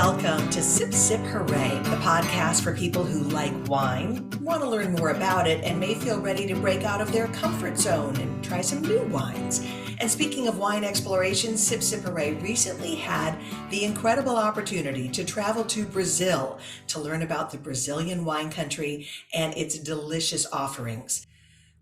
welcome to Sip Sip Hooray, the podcast for people who like wine, want to learn more about it, and may feel ready to break out of their comfort zone and try some new wines. And speaking of wine exploration, Sip Sip Hooray recently had the incredible opportunity to travel to Brazil to learn about the Brazilian wine country and its delicious offerings.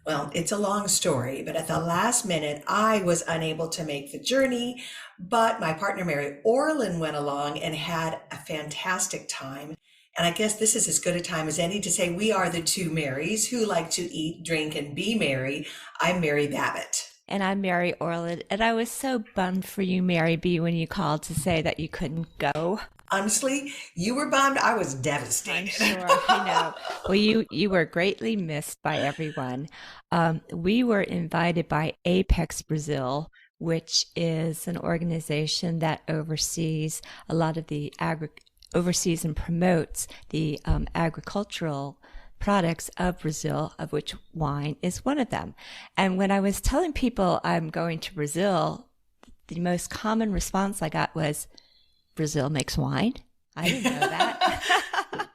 Well, it's a long story, but at the last minute, I was unable to make the journey, but my partner Mary Orlin went along and had a fantastic time. And I guess this is as good a time as any to say we are the two Marys who like to eat, drink, and be merry. I'm Mary Babbitt. And I'm Mary Orlin, and I was so bummed for you, Mary B, when you called to say that you couldn't go. Honestly, you were bummed. I was devastated. I'm sure, I know. Well, you were greatly missed by everyone. We were invited by Apex Brasil, which is an organization that oversees a lot of the oversees and promotes the agricultural products of Brazil, of which wine is one of them. And when I was telling people I'm going to Brazil, the most common response I got was, Brazil makes wine? I didn't know that.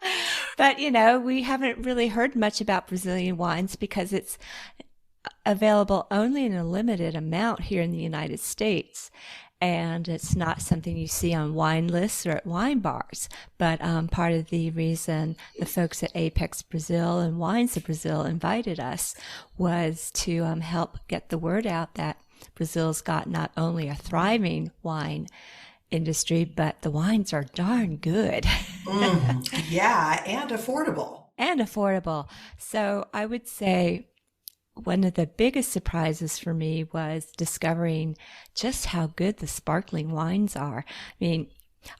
But, we haven't really heard much about Brazilian wines because it's available only in a limited amount here in the United States. And it's not something you see on wine lists or at wine bars. But part of the reason the folks at Apex Brasil and Wines of Brazil invited us was to help get the word out that Brazil's got not only a thriving wine industry, but the wines are darn good. Yeah, and affordable. And affordable. So I would say one of the biggest surprises for me was discovering just how good the sparkling wines are. I mean,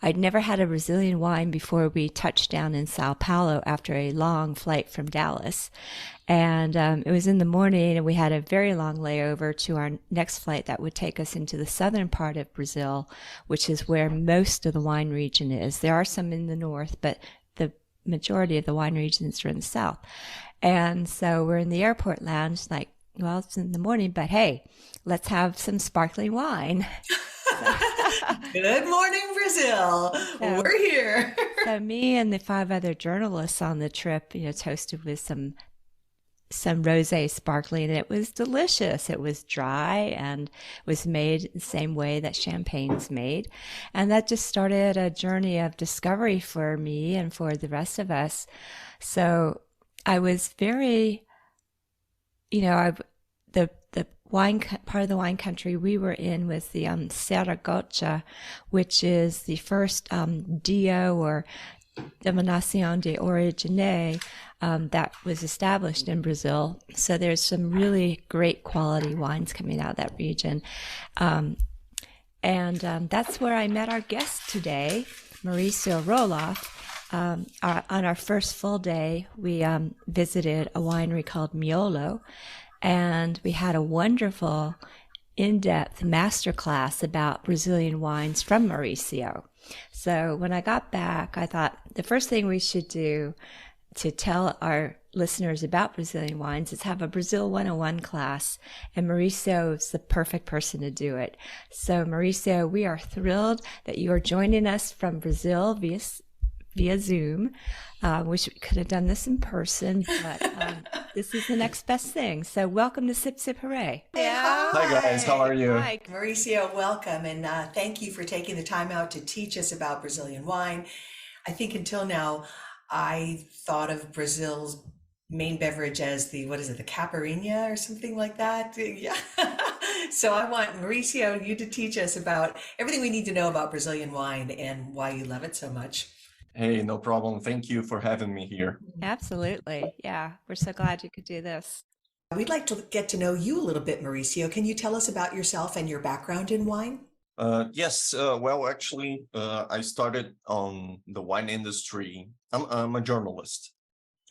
I'd never had a Brazilian wine before we touched down in Sao Paulo after a long flight from Dallas. And it was in the morning, and we had a very long layover to our next flight that would take us into the southern part of Brazil, which is where most of the wine region is. There are some in the north, but the majority of the wine regions are in the south. And so we're in the airport lounge, like, well, it's in the morning, but hey, let's have some sparkling wine. Good morning, Brazil. So, we're here. So me and the 5 other journalists on the trip, toasted with some rosé sparkling, and it was delicious. It was dry and was made the same way that champagne's made. And that just started a journey of discovery for me and for the rest of us. So I was very, the wine part of the wine country we were in was the Saragossa, which is the first DO or Denominación de Origem that was established in Brazil. So there's some really great quality wines coming out of that region. And that's where I met our guest today, Mauricio Roloff. On our first full day, we visited a winery called Miolo, and we had a wonderful in-depth masterclass about Brazilian wines from Mauricio. So when I got back, I thought the first thing we should do to tell our listeners about Brazilian wines is have a Brazil 101 class, and Mauricio is the perfect person to do it. So Mauricio, we are thrilled that you are joining us from Brazil via Zoom. Wish we could have done this in person, but this is the next best thing. So welcome to Sip Sip Hooray. Yeah. Hi guys, how are you? Hi, Mauricio, welcome. And thank you for taking the time out to teach us about Brazilian wine. I think until now, I thought of Brazil's main beverage as the caipirinha or something like that. Yeah. So I want Mauricio, you to teach us about everything we need to know about Brazilian wine and why you love it so much. Hey, no problem. Thank you for having me here. Absolutely. Yeah, we're so glad you could do this. We'd like to get to know you a little bit, Mauricio. Can you tell us about yourself and your background in wine? Yes, well, actually, I started on the wine industry. I'm a journalist,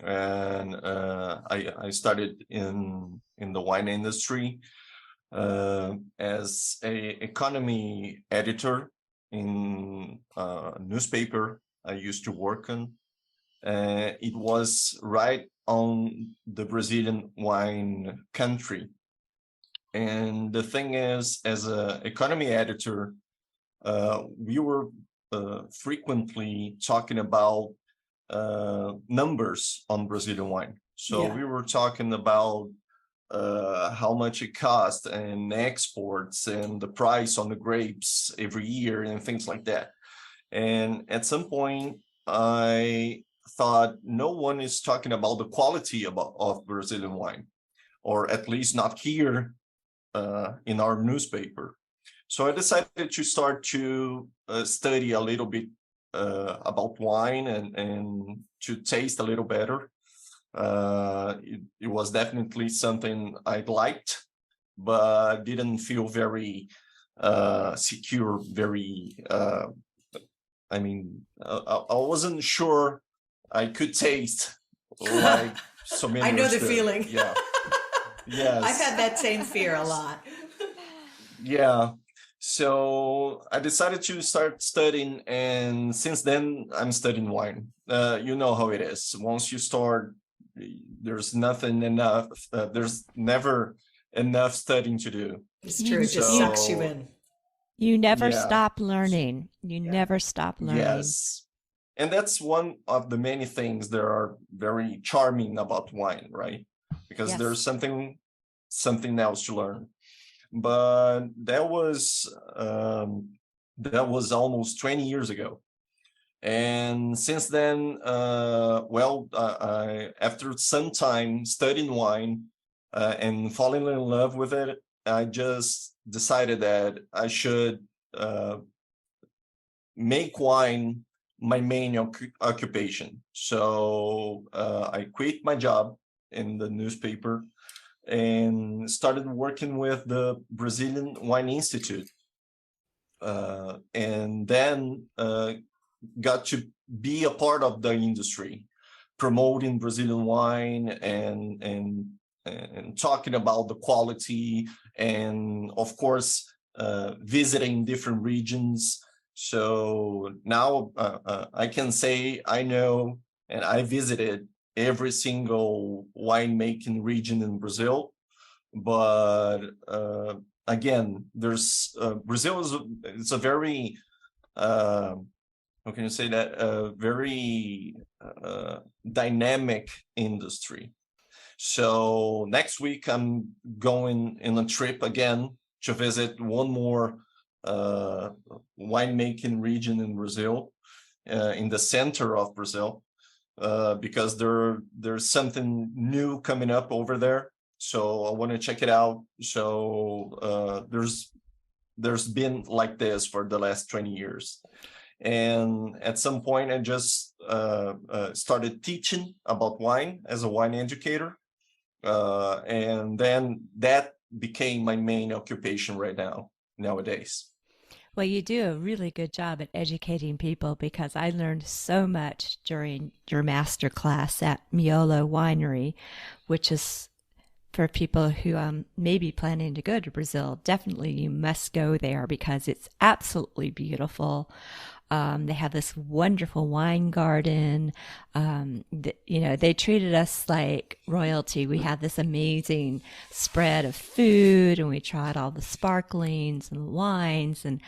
and I started in the wine industry as a economy editor in a newspaper I used to work on. It was right on the Brazilian wine country. And the thing is, as an economy editor, we were frequently talking about numbers on Brazilian wine. So we were talking about how much it costs and exports and the price on the grapes every year and things like that. And at some point, I thought no one is talking about the quality of Brazilian wine, or at least not here in our newspaper. So I decided to start to study a little bit about wine and to taste a little better. It was definitely something I liked, but didn't feel very secure, very, I wasn't sure I could taste like so many. I know the feeling. Yeah. Yes. I've had that same fear a lot. Yeah. So I decided to start studying, and since then I'm studying wine. You know how it is. Once you start, there's nothing enough. There's never enough studying to do. It's true. It just sucks you in. You never stop learning. You never stop learning. Yes. And that's one of the many things that are very charming about wine, right? Because there's something else to learn. But that was almost 20 years ago. And since then, after some time studying wine and falling in love with it, I just decided that I should make wine my main occupation. So I quit my job in the newspaper and started working with the Brazilian Wine Institute. And then got to be a part of the industry, promoting Brazilian wine and talking about the quality, and of course visiting different regions. So now I can say I know, and I visited every single winemaking region in Brazil. But again, there's Brazil is a very how can you say that, very dynamic industry. So next week I'm going in a trip again to visit one more winemaking region in Brazil, in the center of Brazil, because there's something new coming up over there. So I want to check it out. So there's been like this for the last 20 years. And at some point, I just started teaching about wine as a wine educator. And then that became my main occupation nowadays. Well, you do a really good job at educating people, because I learned so much during your master class at Miolo Winery, which is for people who may be planning to go to Brazil. Definitely you must go there, because it's absolutely beautiful. They have this wonderful wine garden. They treated us like royalty. We had this amazing spread of food, and we tried all the sparklings and wines. And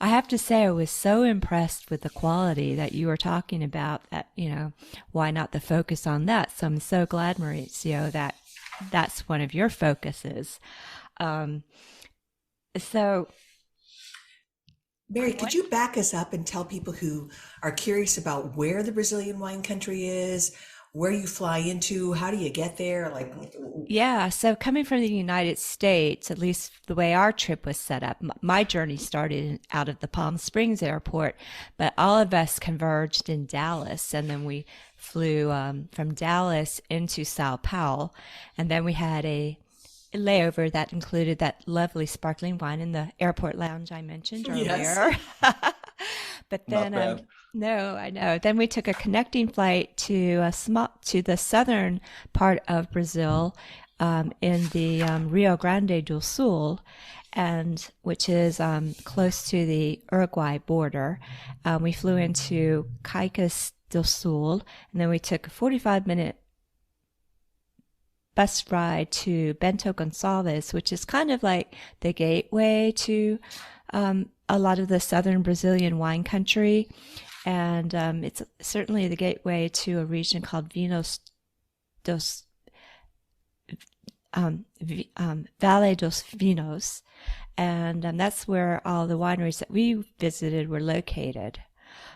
I have to say, I was so impressed with the quality that you were talking about, that, why not the focus on that? So I'm so glad, Mauricio, that that's one of your focuses. Mary, could you back us up and tell people who are curious about where the Brazilian wine country is, where you fly into, how do you get there? Yeah, so coming from the United States, at least the way our trip was set up, my journey started out of the Palm Springs airport, but all of us converged in Dallas, and then we flew from Dallas into Sao Paulo, and then we had a layover that included that lovely sparkling wine in the airport lounge I mentioned earlier. Yes. But then, no, I know. Then we took a connecting flight to the southern part of Brazil, in the Rio Grande do Sul, and which is close to the Uruguay border. We flew into Caicos do Sul, and then we took a 45-minute bus ride to Bento Gonçalves, which is kind of like the gateway to a lot of the southern Brazilian wine country, and it's certainly the gateway to a region called dos Vale dos Vinhos, and that's where all the wineries that we visited were located.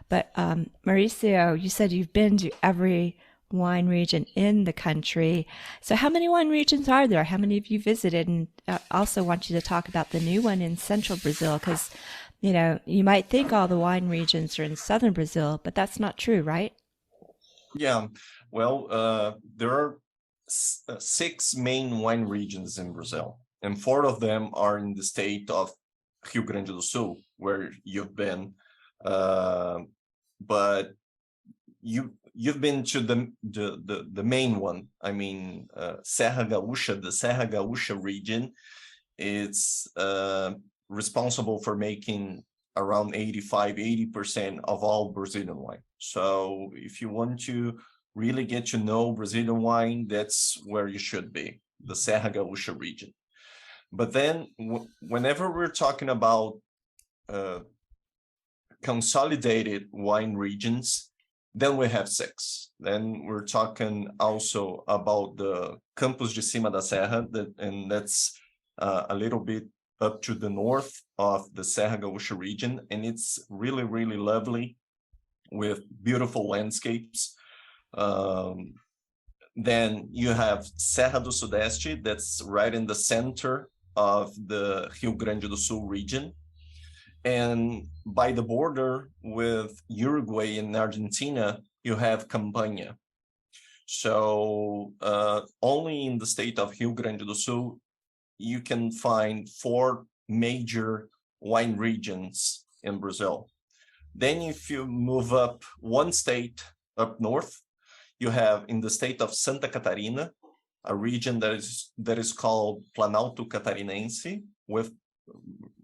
But Mauricio, you said you've been to every wine region in the country. So how many wine regions are there? How many have you visited? And I also want you to talk about the new one in central Brazil, because, you know, you might think all the wine regions are in southern Brazil, but that's not true, right? Yeah, well, there are 6 main wine regions in Brazil, and 4 of them are in the state of Rio Grande do Sul, where you've been. But you've been to the main one. I mean, Serra Gaúcha, the Serra Gaúcha region. It's responsible for making around 80% of all Brazilian wine. So if you want to really get to know Brazilian wine, that's where you should be, the Serra Gaúcha region. But then whenever we're talking about consolidated wine regions, then we have 6. Then we're talking also about the Campos de Cima da Serra, and that's a little bit up to the north of the Serra Gaúcha region, and it's really, really lovely with beautiful landscapes. Then you have Serra do Sudeste, that's right in the center of the Rio Grande do Sul region. And by the border with Uruguay and Argentina, you have Campania. So only in the state of Rio Grande do Sul, you can find 4 major wine regions in Brazil. Then if you move up one state up north, you have in the state of Santa Catarina, a region that is called Planalto Catarinense, with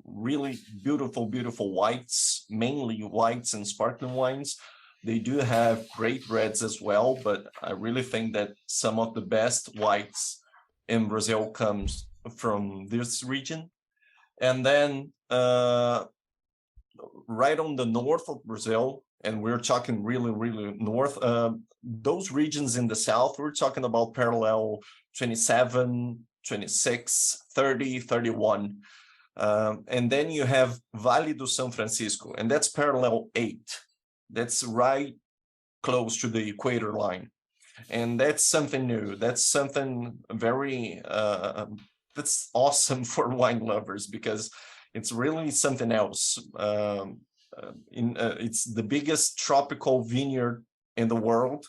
really beautiful whites, mainly whites and sparkling wines. They do have great reds as well, but I really think that some of the best whites in Brazil comes from this region. And then right on the north of Brazil, and we're talking really, really north, those regions in the south, we're talking about parallel 27, 26, 30, 31. And then you have Vale do São Francisco, and that's parallel 8. That's right close to the equator line. And that's something new. That's something very, that's awesome for wine lovers, because it's really something else. It's the biggest tropical vineyard in the world.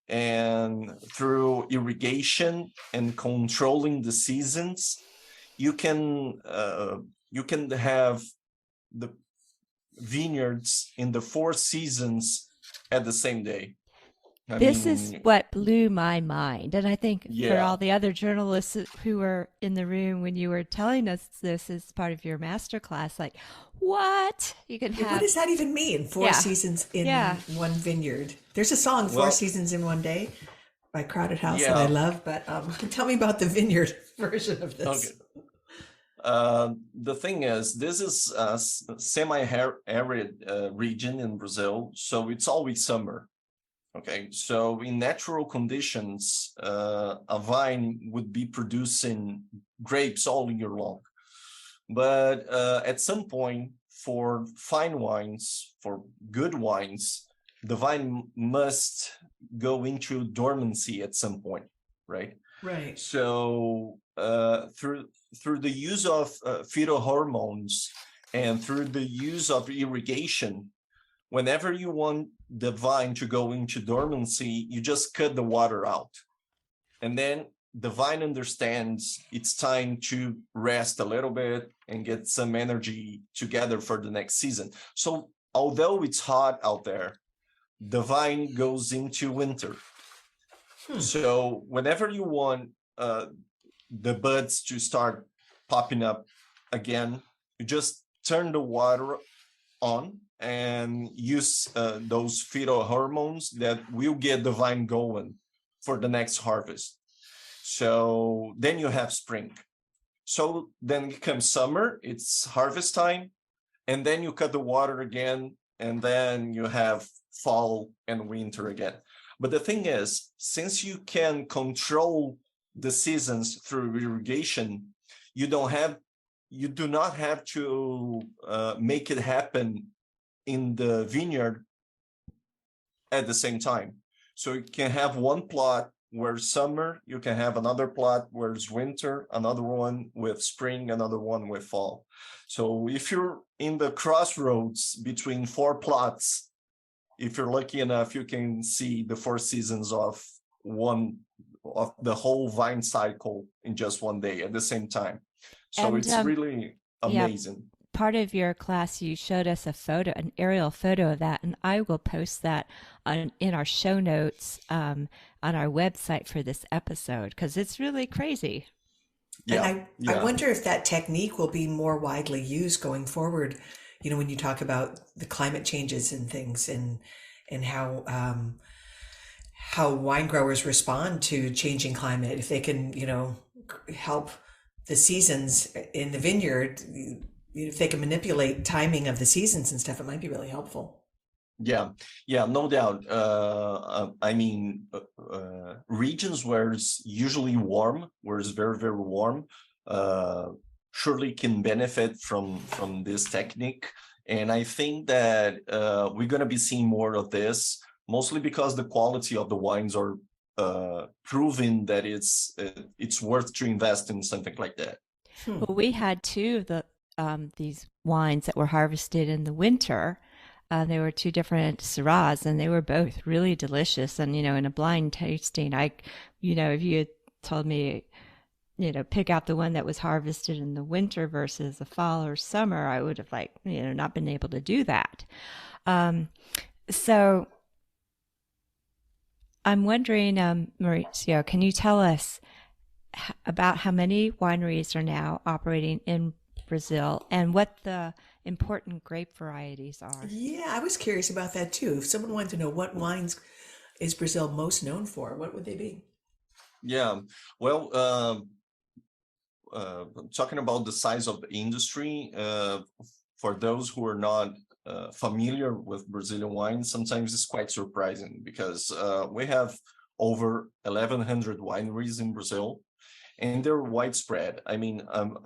And through irrigation and controlling the seasons, you can have the vineyards in the 4 seasons at the same day. This is what blew my mind. And I think for Yeah. all the other journalists who were in the room when you were telling us this as part of your master class, like, what? You can have. What does that even mean? 4 Yeah. seasons in Yeah. one vineyard. There's a song, Four Well- Seasons in One Day, by Crowded House Yeah. that I love. But tell me about the vineyard version of this. Okay. The thing is, this is a semi-arid region in Brazil, so it's always summer. Okay, so in natural conditions, a vine would be producing grapes all year long. But at some point, for fine wines, for good wines, the vine must go into dormancy at some point, right? Right. So through the use of phytohormones and through the use of irrigation, whenever you want the vine to go into dormancy, you just cut the water out. And then the vine understands it's time to rest a little bit and get some energy together for the next season. So although it's hot out there, the vine goes into winter. So whenever you want the buds to start popping up again, you just turn the water on and use those phytohormones that will get the vine going for the next harvest. So then you have spring. So then it comes summer, it's harvest time, and then you cut the water again, and then you have fall and winter again. But the thing is, since you can control the seasons through irrigation, you do not have to make it happen in the vineyard at the same time. So you can have one plot where summer, you can have another plot where it's winter, another one with spring, another one with fall. So if you're in the crossroads between four plots, if you're lucky enough, you can see the four seasons of the whole vine cycle in just one day at the same time. So And it's really yeah, amazing. part of your class, you showed us a photo, an aerial photo of that, and I will post that in our show notes on our website for this episode because it's really crazy. And Yeah, I wonder if that technique will be more widely used going forward. You know, when you talk about the climate changes and things, and how wine growers respond to changing climate, if they can, you know, help the seasons in the vineyard, if they can manipulate timing of the seasons and stuff, it might be really helpful. Yeah, no doubt. I mean, regions where it's usually warm, where it's very, very warm, surely can benefit from this technique. And I think that we're going to be seeing more of this, mostly because the quality of the wines are proving that it's worth to invest in something like that. Well, we had two of these wines that were harvested in the winter. They were two different Syrahs, and they were both really delicious. And, you know, in a blind tasting, if you had told me, you know, pick out the one that was harvested in the winter versus the fall or summer, I would have not been able to do that. So I'm wondering, Mauricio, can you tell us about how many wineries are now operating in Brazil and what the important grape varieties are? Yeah, I was curious about that too. If someone wanted to know what wines is Brazil most known for, what would they be? Yeah, well, talking about the size of the industry, for those who are not familiar with Brazilian wine, sometimes it's quite surprising because we have over 1,100 wineries in Brazil, and they're widespread. I mean,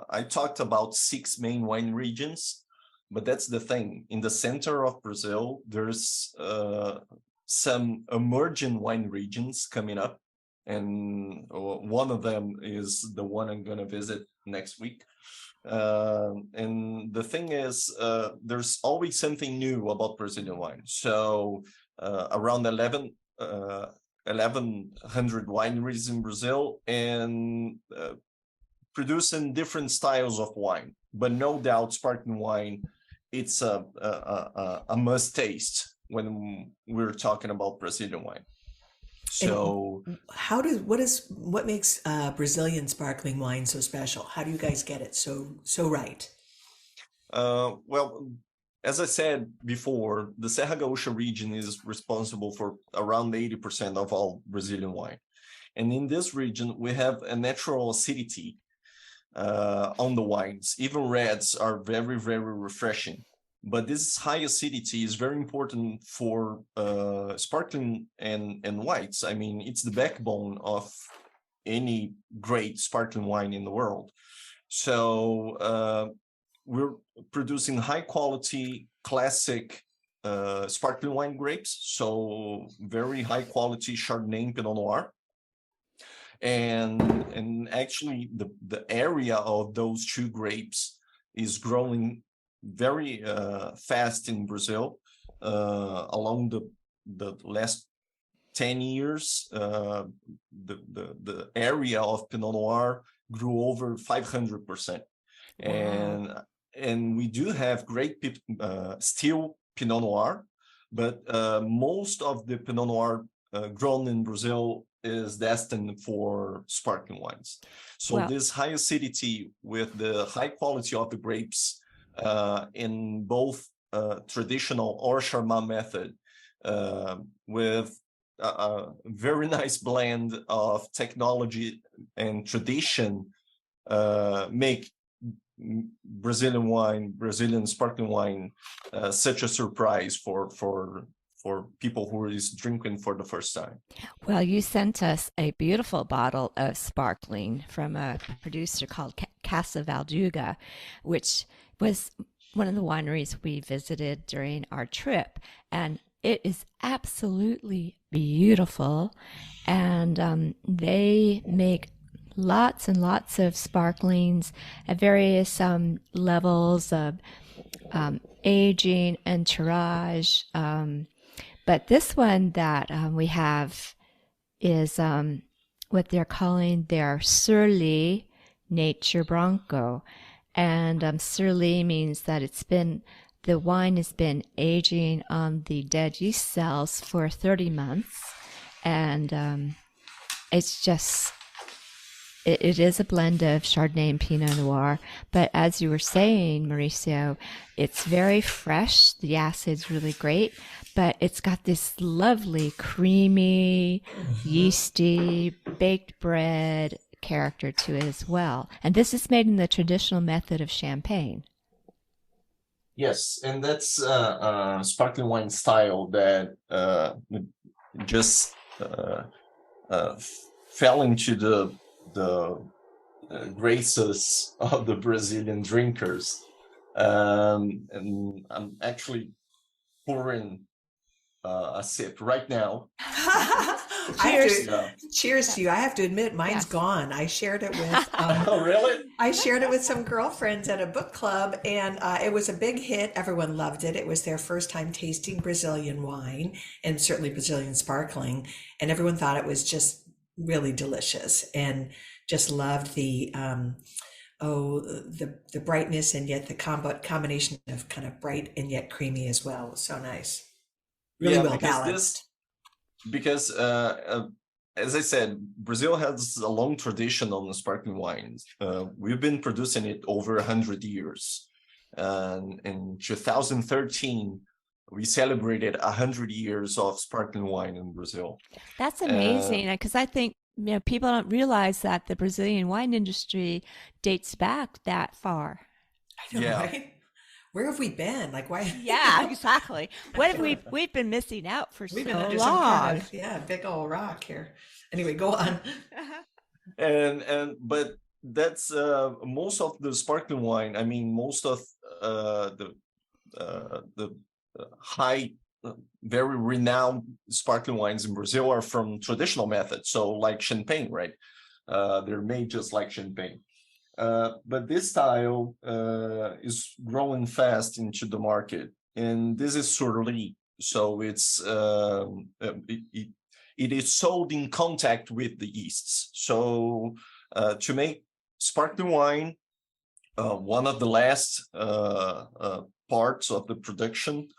I talked about 6 main wine regions, but that's the thing. In the center of Brazil, there's some emerging wine regions coming up, and one of them is the one I'm going to visit next week. And the thing is, there's always something new about Brazilian wine. So around 1,100 wineries in Brazil, and producing different styles of wine. But no doubt, sparkling wine, it's a must taste when we're talking about Brazilian wine. So, what makes Brazilian sparkling wine so special? How do you guys get it so right? well, as I said before, the Serra Gaúcha region is responsible for around 80% of all Brazilian wine. And in this region, we have a natural acidity on the wines. Even reds are very, very refreshing. But this high acidity is very important for sparkling and whites. I mean, it's the backbone of any great sparkling wine in the world. So we're producing high quality, classic sparkling wine grapes. So very high quality Chardonnay and Pinot Noir. And actually the area of those two grapes is growing very fast in Brazil. Along the last 10 years, the area of Pinot Noir grew over 500%. Wow. And we do have great still Pinot Noir, but most of the Pinot Noir grown in Brazil is destined for sparkling wines. So Well, this high acidity with the high quality of the grapes in both traditional or Charmat method, with a very nice blend of technology and tradition, make Brazilian wine, Brazilian sparkling wine, such a surprise for people who is drinking for the first time? Well, you sent us a beautiful bottle of sparkling from a producer called Casa Valduga, which was one of the wineries we visited during our trip. And it is absolutely beautiful. And they make lots and lots of sparklings at various levels of aging, entourage. But this one that we have is what they're calling their Surly Nature Bronco. And Surly means that the wine has been aging on the dead yeast cells for 30 months. And it's just, it is a blend of Chardonnay and Pinot Noir. But as you were saying, Mauricio, it's very fresh. The acid's really great, but it's got this lovely, creamy, yeasty, baked bread character to it as well. And this is made in the traditional method of champagne. Yes, and that's sparkling wine style that just fell into the graces of the Brazilian drinkers. And I'm actually pouring a sip right now. Cheers! Cheers to you. I have to admit, mine's gone. I shared it with. Oh, really? I shared it with some girlfriends at a book club, and it was a big hit. Everyone loved it. It was their first time tasting Brazilian wine, and certainly Brazilian sparkling, and everyone thought it was just really delicious, and just loved the the brightness, and yet the combination of kind of bright and yet creamy as well. It was so nice. Really well balanced. Because as I said, Brazil has a long tradition on the sparkling wines. We've been producing it over 100 years. And in 2013, we celebrated 100 years of sparkling wine in Brazil. That's amazing, because I think people don't realize that the Brazilian wine industry dates back that far. I know, right? Where have we been? Like, why? Yeah, exactly. What have we've been missing out for we've so been under long? Some kind of, big old rock here. Anyway, go on. But that's most of the sparkling wine. I mean, most of the high, very renowned sparkling wines in Brazil are from traditional methods. So, like champagne, right? They're made just like champagne. But this style is growing fast into the market, and this is Surly. So it's it is sold in contact with the yeasts. So to make sparkling wine, one of the last parts of the production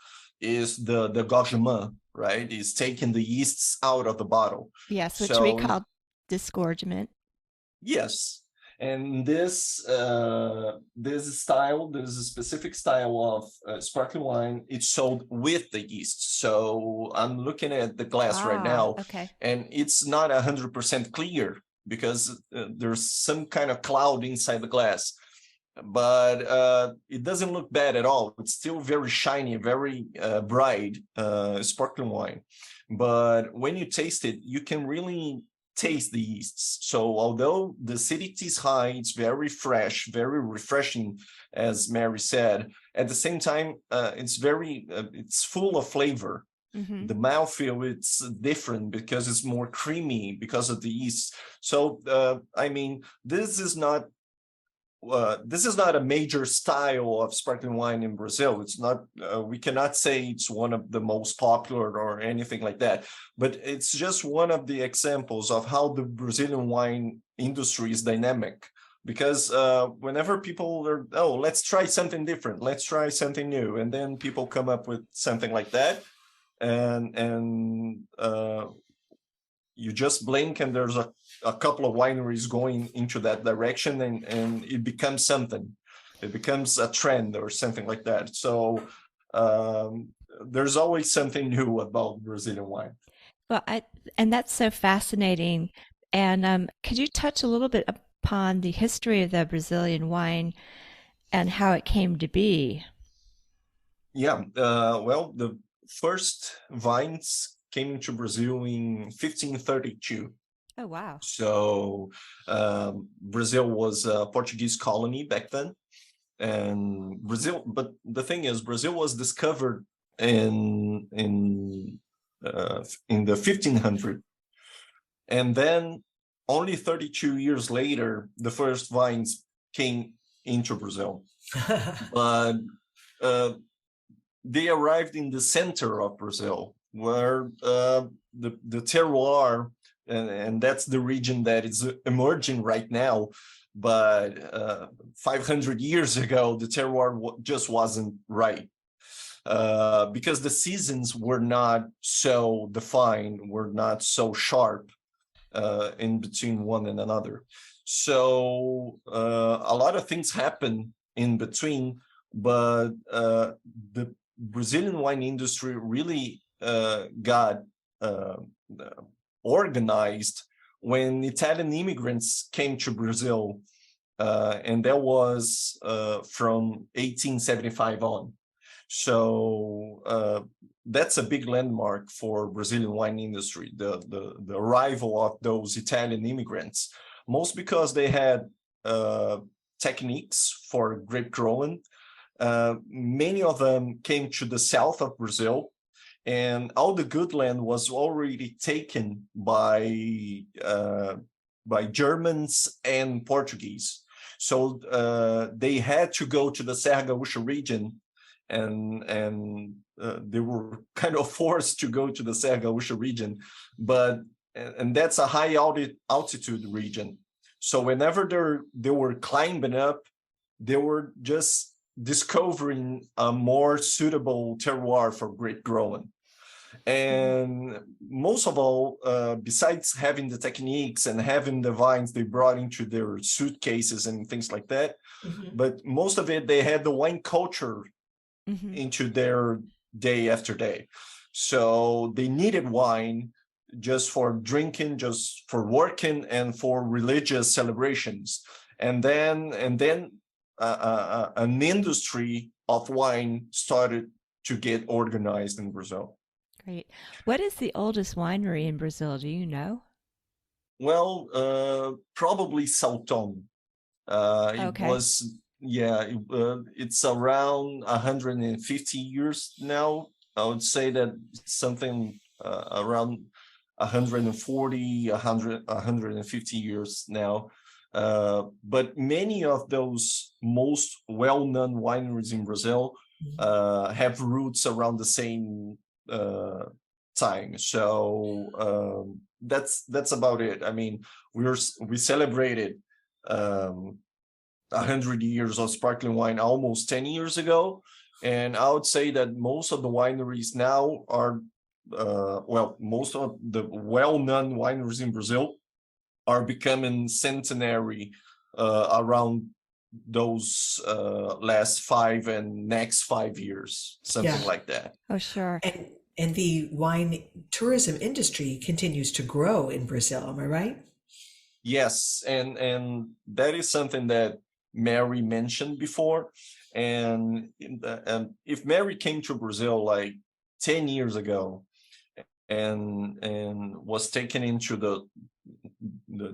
is the gorgement, right? Is taking the yeasts out of the bottle. Yes, which we call disgorgement. Yes. And this specific style of sparkling wine, it's sold with the yeast. So I'm looking at the glass right now, and it's not 100% clear because there's some kind of cloud inside the glass. But it doesn't look bad at all. It's still very shiny, very bright sparkling wine. But when you taste it, you can really taste the yeasts. So although the acidity is high, it's very fresh, very refreshing, as Mary said. At the same time, it's full of flavor. Mm-hmm. The mouthfeel, it's different because it's more creamy because of the yeast. So I mean, this is not a major style of sparkling wine in Brazil. It's not, we cannot say it's one of the most popular or anything like that, but it's just one of the examples of how the Brazilian wine industry is dynamic. Because whenever people are, let's try something different, let's try something new, and then people come up with something like that, and you just blink and there's a couple of wineries going into that direction, and it becomes something. It becomes a trend or something like that. So there's always something new about Brazilian wine. Well, and that's so fascinating. And could you touch a little bit upon the history of the Brazilian wine and how it came to be. Yeah, well, the first vines came into Brazil in 1532. Oh, wow. So Brazil was a Portuguese colony back then. And Brazil, but the thing is, Brazil was discovered in the 1500s. And then only 32 years later, the first vines came into Brazil. But they arrived in the center of Brazil, where the terroir, and that's the region that is emerging right now. But 500 years ago, the terroir just wasn't right. Because the seasons were not so defined, were not so sharp in between one and another. So a lot of things happen in between, but the Brazilian wine industry really got organized when Italian immigrants came to Brazil, and that was from 1875 on. So that's a big landmark for Brazilian wine industry, the arrival of those Italian immigrants, most because they had techniques for grape growing. Many of them came to the south of Brazil, and all the good land was already taken by Germans and Portuguese. So they had to go to the Serra Gaúcha region, and they were kind of forced to go to the Serra Gaúcha region, and that's a high altitude region. So whenever they were climbing up, they were just discovering a more suitable terroir for grape growing. And most of all, besides having the techniques and having the vines they brought into their suitcases and things like that, but most of it, they had the wine culture into their day after day. So they needed wine just for drinking, just for working, and for religious celebrations. And then an industry of wine started to get organized in Brazil. Great. What is the oldest winery in Brazil? Do you know? Well, probably Salton. Okay. It was, yeah, it's around 150 years now. I would say that something around 140, 150 years now. But many of those most well-known wineries in Brazil have roots around the same time. So that's about it. I mean, we celebrated 100 years of sparkling wine almost 10 years ago, and I would say that most of the wineries now are most of the well-known wineries in Brazil are becoming centenary around those last 5 and next 5 years, something like that. Oh, sure. And the wine tourism industry continues to grow in Brazil, am I right? Yes, and that is something that Mary mentioned before. And if Mary came to Brazil like 10 years ago and was taken into the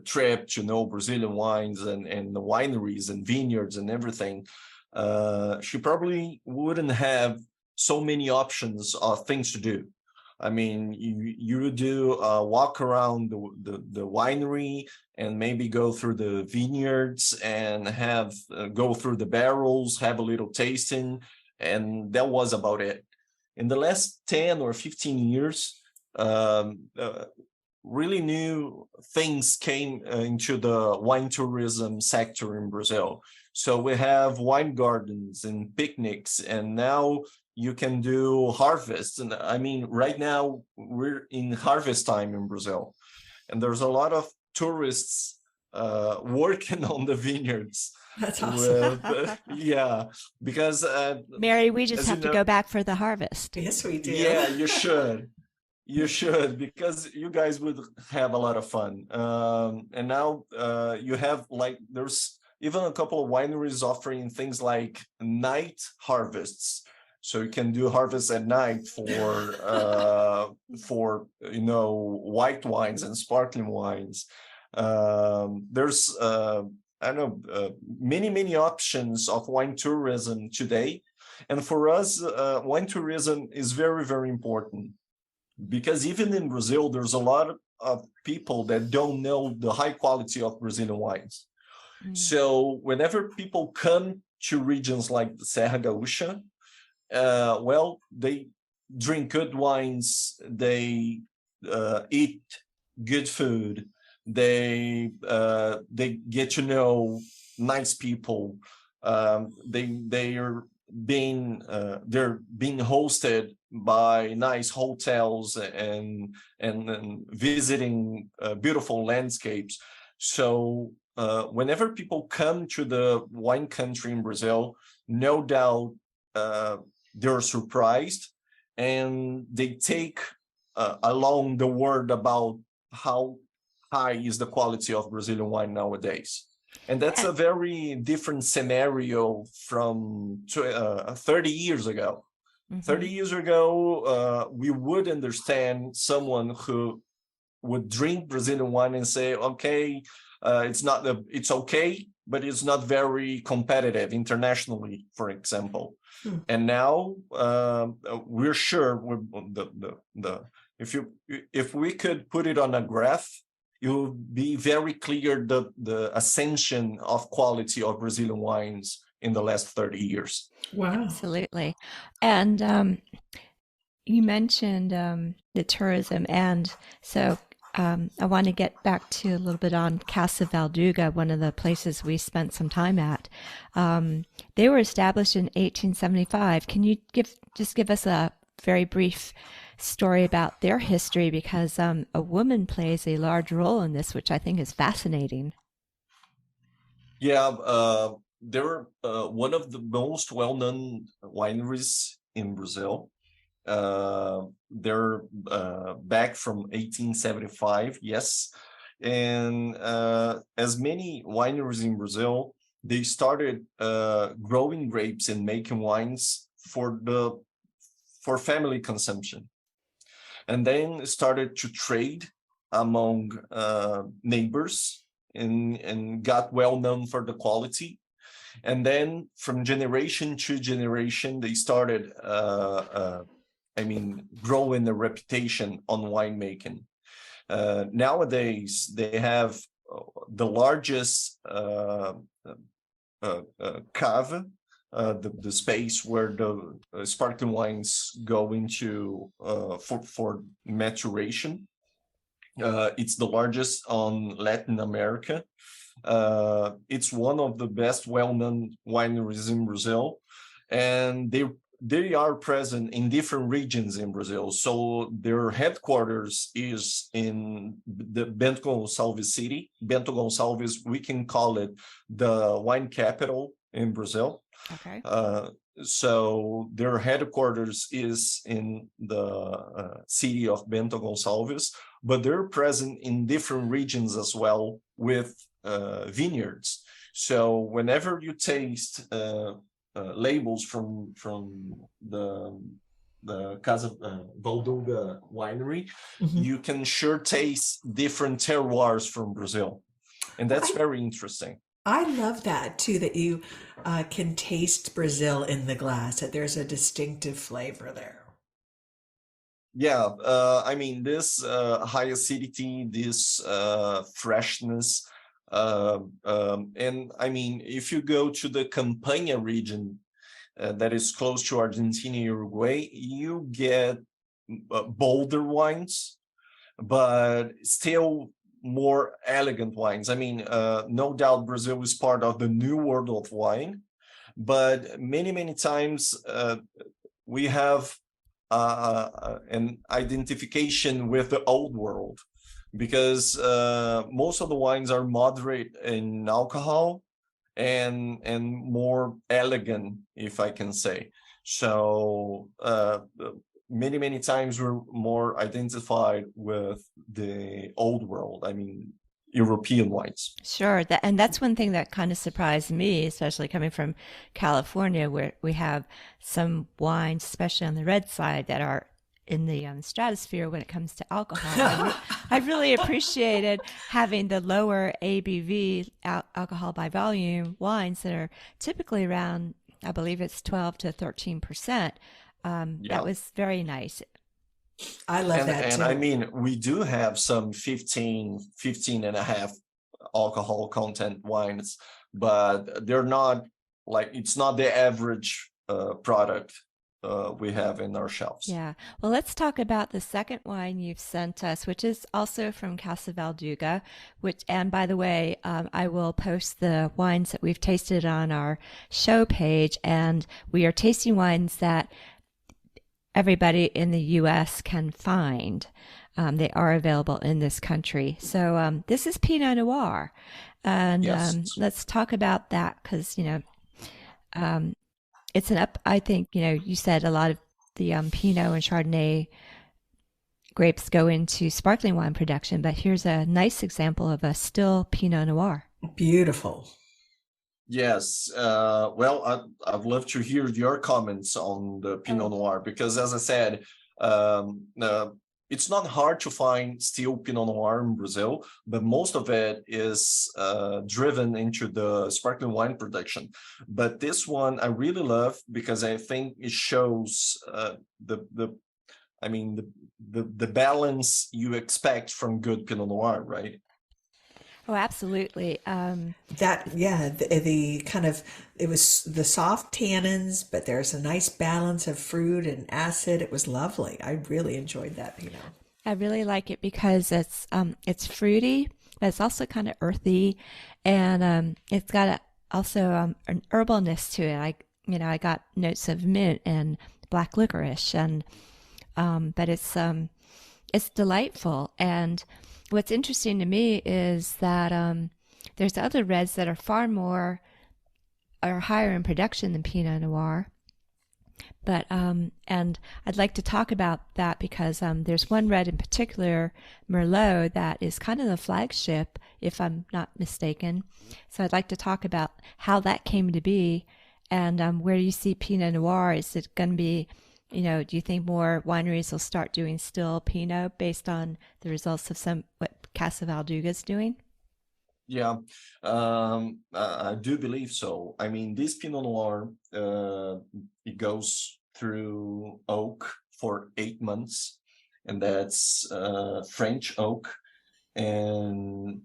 trip to know Brazilian wines and the wineries and vineyards and everything, she probably wouldn't have so many options of things to do. I mean, you do walk around the winery and maybe go through the vineyards and have go through the barrels, have a little tasting, and that was about it. In the last 10 or 15 years, really new things came into the wine tourism sector in Brazil. So we have wine gardens and picnics, and now you can do harvests. And I mean, right now we're in harvest time in Brazil, and there's a lot of tourists working on the vineyards. That's awesome. Yeah, because Mary, we just have to go back for the harvest. Yes, we do. Yeah, you should. You should, because you guys would have a lot of fun. And now you have, like, there's even a couple of wineries offering things like night harvests. So you can do harvests at night for white wines and sparkling wines. There's I don't know many options of wine tourism today, and for us, wine tourism is very, very important, because even in Brazil, there's a lot of people that don't know the high quality of Brazilian wines. So whenever people come to regions like the Serra Gaúcha, they drink good wines, they eat good food, they get to know nice people. They're being hosted by nice hotels and visiting beautiful landscapes. So whenever people come to the wine country in Brazil, no doubt they're surprised, and they take along the word about how high is the quality of Brazilian wine nowadays. And that's a very different scenario from 30 years ago. 30 years ago, we would understand someone who would drink Brazilian wine and say, okay, it's okay, but it's not very competitive internationally, for example. And now we're sure if we could put it on a graph, it will be very clear the ascension of quality of Brazilian wines in the last 30 years. Wow. Absolutely. And you mentioned the tourism, and so I want to get back to a little bit on Casa Valduga, one of the places we spent some time at. They were established in 1875. Can you give us a very brief story about their history, because a woman plays a large role in this, which I think is fascinating. Yeah, they're one of the most well-known wineries in Brazil. They're back from 1875, yes. And as many wineries in Brazil, they started growing grapes and making wines for family consumption, and then started to trade among neighbors and got well known for the quality. And then from generation to generation, they started, growing the reputation on winemaking. Nowadays, they have the largest cave, the space where the sparkling wines go into for maturation. It's the largest on Latin America. It's one of the best well-known wineries in Brazil, and they are present in different regions in Brazil. So their headquarters is in the Bento Gonçalves city. Bento Gonçalves, we can call it the wine capital in Brazil. Okay. So their headquarters is in the city of Bento Gonçalves, but they're present in different regions as well with vineyards. So whenever you taste labels from the Casa Valduga winery, you can sure taste different terroirs from Brazil, and that's very interesting. I love that too, that you can taste Brazil in the glass, that there's a distinctive flavor there. Yeah, this high acidity, this freshness, and if you go to the Campania region that is close to Argentina, Uruguay, you get bolder wines, but still more elegant wines. No doubt Brazil is part of the new world of wine, but many times we have an identification with the old world, because most of the wines are moderate in alcohol and more elegant, if I can say. So many times we're more identified with the old world. European wines. Sure. And that's one thing that kind of surprised me, especially coming from California, where we have some wines, especially on the red side, that are in the stratosphere when it comes to alcohol. I really appreciated having the lower ABV alcohol by volume wines that are typically around, I believe it's 12 to 13%. That was very nice. I love that And too. I mean, we do have some 15 and a half alcohol content wines, but they're not like, it's not the average product we have in our shelves. Yeah. Well, let's talk about the second wine you've sent us, which is also from Casa Valduga, which, and by the way, I will post the wines that we've tasted on our show page, and we are tasting wines that everybody in the U.S. can find. They are available in this country. So this is Pinot Noir. And Yes. Let's talk about that because, it's I think, you said a lot of the Pinot and Chardonnay grapes go into sparkling wine production, but here's a nice example of a still Pinot Noir. Beautiful. Yes. Well, I'd love to hear your comments on the Pinot Noir, because as I said, it's not hard to find still Pinot Noir in Brazil, but most of it is driven into the sparkling wine production. But this one I really love because I think it shows the balance you expect from good Pinot Noir, right? Oh, absolutely. The kind of, it was the soft tannins, but there's a nice balance of fruit and acid. It was lovely. I really enjoyed that, I really like it because it's fruity, but it's also kind of earthy, and it's got also an herbalness to it. I got notes of mint and black licorice, and but it's delightful. And what's interesting to me is that there's other reds that are higher in production than Pinot Noir. But and I'd like to talk about that because there's one red in particular, Merlot, that is kind of the flagship, if I'm not mistaken. So I'd like to talk about how that came to be, and where you see Pinot Noir. Is it going to be, do you think more wineries will start doing still Pinot based on the results of what Casa Valduga is doing? Yeah, I do believe so. I mean, this Pinot Noir, it goes through oak for 8 months, and that's French oak. And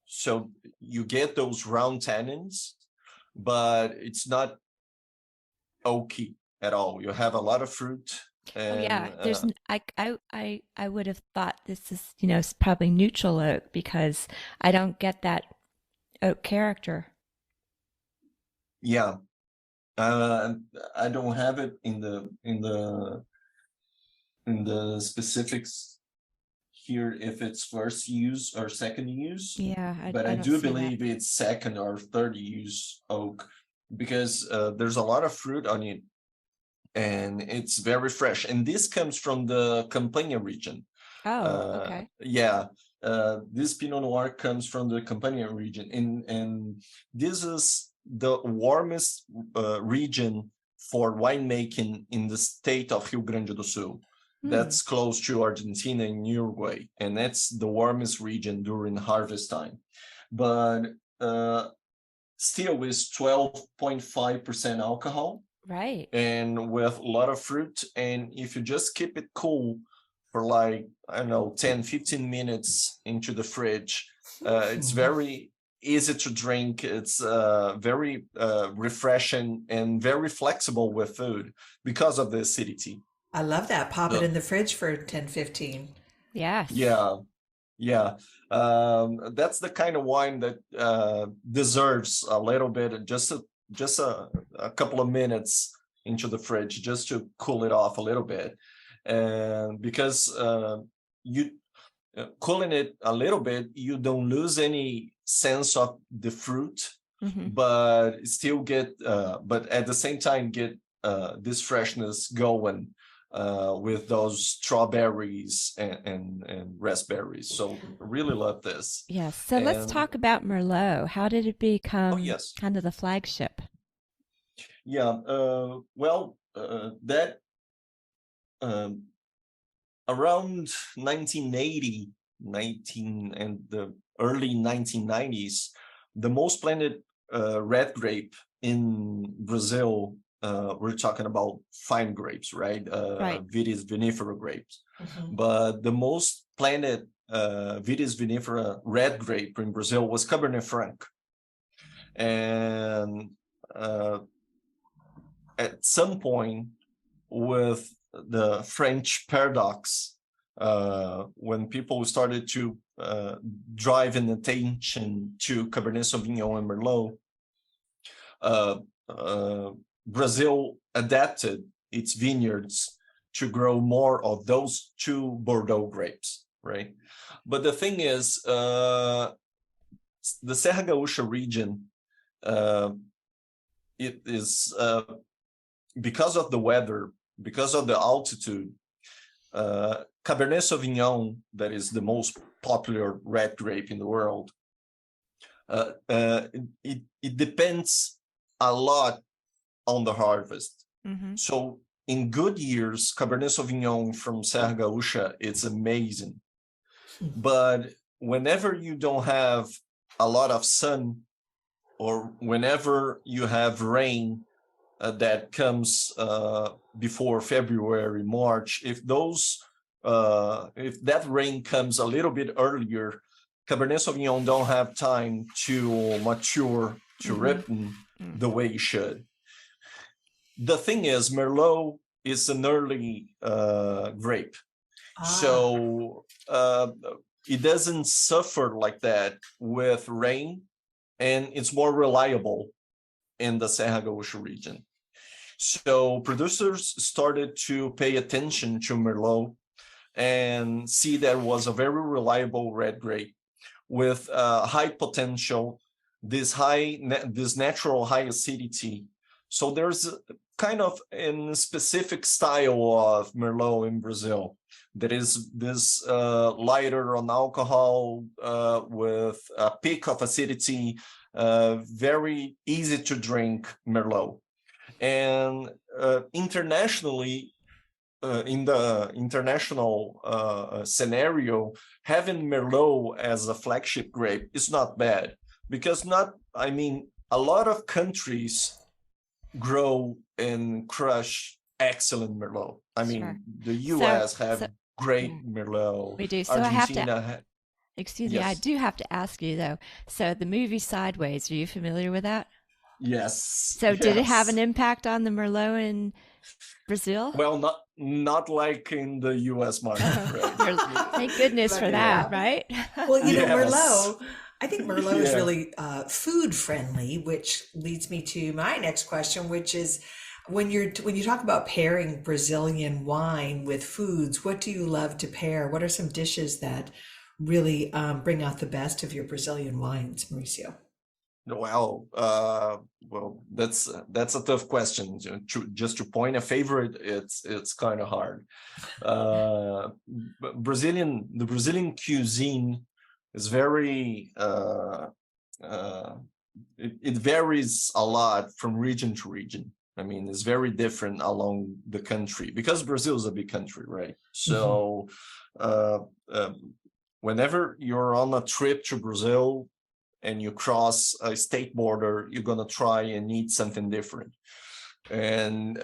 so you get those round tannins, but it's not oaky at all. You have a lot of fruit. And, there's I would have thought this is probably neutral oak because I don't get that oak character. Yeah, I don't have it in the specifics here if it's first use or second use. Yeah, but I do believe it's second or third use oak because there's a lot of fruit on it. And it's very fresh. And this comes from the Campania region. Oh, okay. Yeah, this Pinot Noir comes from the Campania region. And this is the warmest region for winemaking in the state of Rio Grande do Sul. That's close to Argentina and Uruguay. And that's the warmest region during harvest time. But still is 12.5% alcohol. Right. And with a lot of fruit. And if you just keep it cool for like, I don't know, 10, 15 minutes into the fridge, it's very easy to drink. It's very refreshing and very flexible with food because of the acidity. I love that. Pop it in the fridge for 10, 15. Yes. Yeah. That's the kind of wine that deserves a little bit, just a couple of minutes into the fridge just to cool it off a little bit. And because you cooling it a little bit, you don't lose any sense of the fruit, but still get but at the same time get this freshness going with those strawberries and raspberries. So really love this. Yes. So let's And talk about Merlot. How did it oh become yes, kind of the flagship? yeah. Well, that um, around 1980, 19 and the early 1990s, the most planted red grape in Brazil, we're talking about fine grapes, right? Right. Vitis vinifera grapes. Mhm. But the most planted Vitis vinifera red grape in Brazil was Cabernet Franc. And at some point, with the French paradox, when people started to drive an attention to Cabernet Sauvignon and Merlot, uh, uh, Brazil adapted its vineyards to grow more of those two Bordeaux grapes, right? But the thing is, the Serra Gaúcha region, it is because of the weather, because of the altitude, Cabernet Sauvignon, that is the most popular red grape in the world, it depends a lot on the harvest. Mm-hmm. So in good years, Cabernet Sauvignon from Serra Gaúcha, it's amazing. But whenever you don't have a lot of sun, or whenever you have rain that comes before February, March, if that rain comes a little bit earlier, Cabernet Sauvignon don't have time to mature, to ripen the way it should. The thing is, Merlot is an early grape. So it doesn't suffer like that with rain, and it's more reliable in the Serra Gaúcha region. So producers started to pay attention to Merlot and see that it was a very reliable red grape with high potential, this natural high acidity. So there's kind of a specific style of Merlot in Brazil that is this lighter on alcohol with a peak of acidity, very easy to drink Merlot. And internationally, in the international scenario, having Merlot as a flagship grape is not bad, because a lot of countries grow and crush excellent Merlot. Sure. The US have great yeah, Merlot. we do. So I have to, Argentina, excuse me, I yes, do have to ask you though. So the movie Sideways, are you familiar with that? yes, So did it have an yes. impact on the Merlot in Brazil? Well, not like in the US market, right? Thank goodness for Yeah. that, right? Well, Yes. Merlot, I think Merlot is Yeah. really food friendly, which leads me to my next question, which is when you talk about pairing Brazilian wine with foods, what do you love to pair? What are some dishes that really bring out the best of your Brazilian wines, Mauricio? Well, that's a tough question. Just to point a favorite, it's kind of hard. The Brazilian cuisine is very it varies a lot from region to region. It's very different along the country because Brazil is a big country, right? So, whenever you're on a trip to Brazil and you cross a state border, you're gonna try and eat something different. And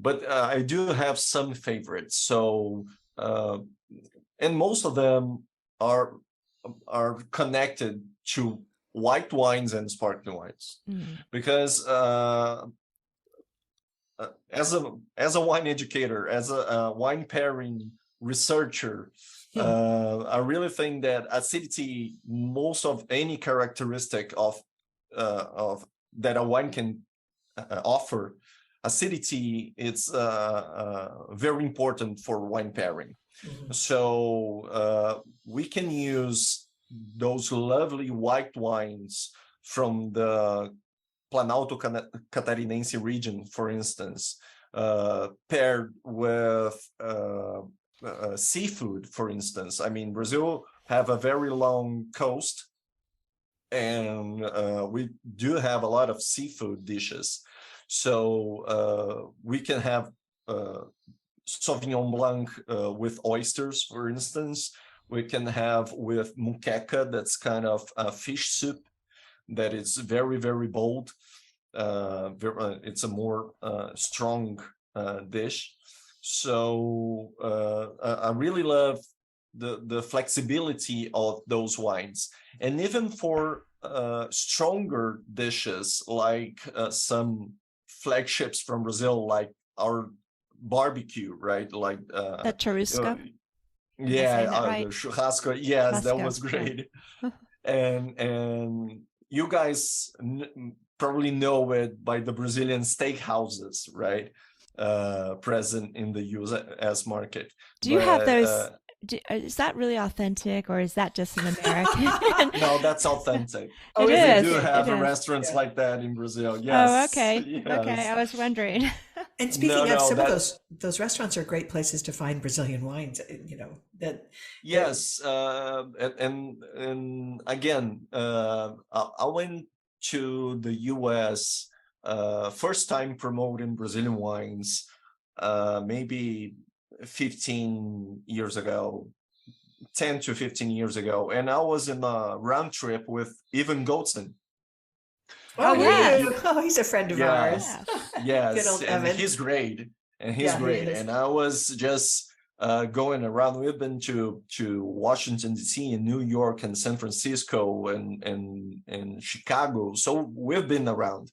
but I do have some favorites. So and most of them are connected to white wines and sparkling wines, because as a wine educator, as a wine pairing researcher, I really think that acidity, most of any characteristic of that a wine can offer, acidity, it's very important for wine pairing. So we can use those lovely white wines from the Planalto Catarinense region, for instance, paired with seafood, for instance. I mean, Brazil have a very long coast, and we do have a lot of seafood dishes. So we can have Sauvignon Blanc with oysters, for instance. We can have with muqueca, that's kind of a fish soup that is very, very bold. It's a more strong dish. So I really love the flexibility of those wines. And even for stronger dishes, like some flagships from Brazil, like our barbecue, right? Like The churrasco. Yeah, right? the churrasco. Yes, that Churrasco, was great. yeah. And you guys probably know it by the Brazilian steakhouses, right? Present in the US market. Do you have those? Is that really authentic, or is that just an American? No, that's authentic. It We is. do have It is. restaurants like that in Brazil. Oh, Yes. okay. Yes. Okay, I was wondering. And speaking No, of, some that- of those restaurants are great places to find Brazilian wines. You know that. Yes, and again, I went to the US first time promoting Brazilian wines, maybe 15 years ago, 10 to 15 years ago, and I was in a round trip with Ivan Goldstein. Oh, yeah. Oh, he's a friend of Yeah. ours. Yes, Good old and Evan. he's great, and he's Yeah, he great. is. And I was just going around. We've been to Washington D.C. and New York and San Francisco and Chicago. So we've been around,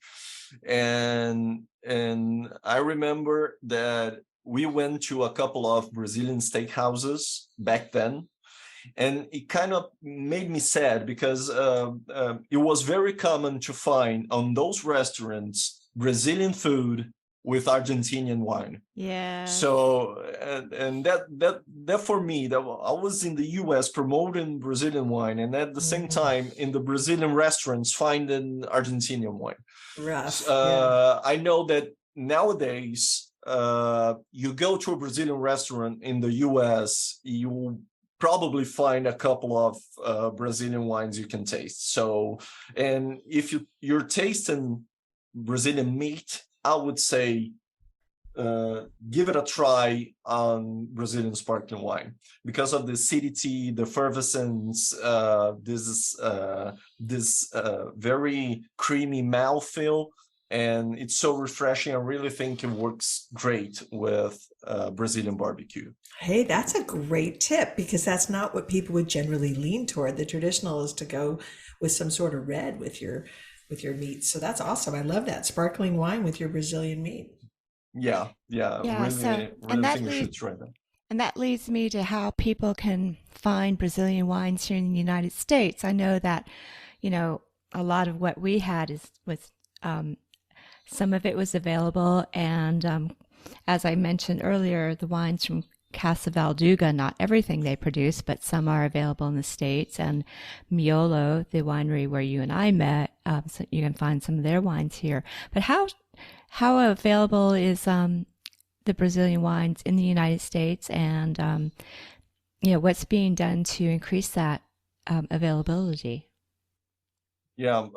and I remember that we went to a couple of Brazilian steakhouses back then. And it kind of made me sad because it was very common to find on those restaurants Brazilian food with Argentinian wine. Yeah. So and that for me, that I was in the US promoting Brazilian wine, and at the same time in the Brazilian restaurants finding Argentinian wine. Rough. Yeah. I know that nowadays you go to a Brazilian restaurant in the US, you probably find a couple of Brazilian wines you can taste. So, and if you're tasting Brazilian meat, I would say give it a try on Brazilian sparkling wine because of the acidity, the effervescence, this very creamy mouthfeel, and it's so refreshing. I really think it works great with Brazilian barbecue. Hey, that's a great tip because that's not what people would generally lean toward. The traditional is to go with some sort of red with your meat. So that's awesome. I love that. Sparkling wine with your Brazilian meat. Yeah. Really, So, really and that think you should leads try that. and that leads me to how people can find Brazilian wines here in the United States. I know that, a lot of what we had was some of it was available, and as I mentioned earlier, the wines from Casa Valduga, not everything they produce, but some are available in the States, and Miolo, the winery where you and I met, so you can find some of their wines here. But how available is the Brazilian wines in the United States, and what's being done to increase that availability? Yeah,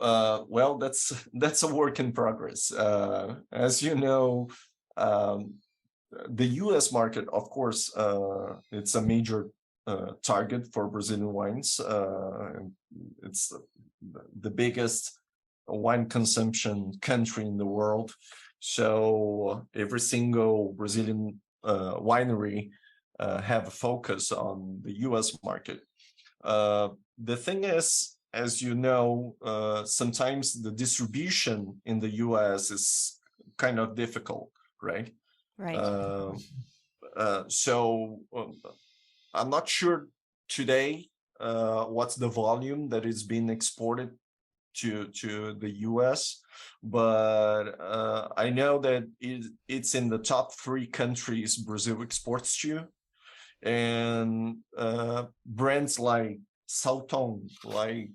well, that's a work in progress. As you know, the U.S. market, of course, it's a major target for Brazilian wines. It's the biggest wine consumption country in the world. So every single Brazilian winery have a focus on the U.S. market. The thing is, as you know, sometimes the distribution in the US is kind of difficult, right? Right. So I'm not sure today what's the volume that is being exported to the US, but I know that it's in the top 3 countries Brazil exports to, and brands like Salton, like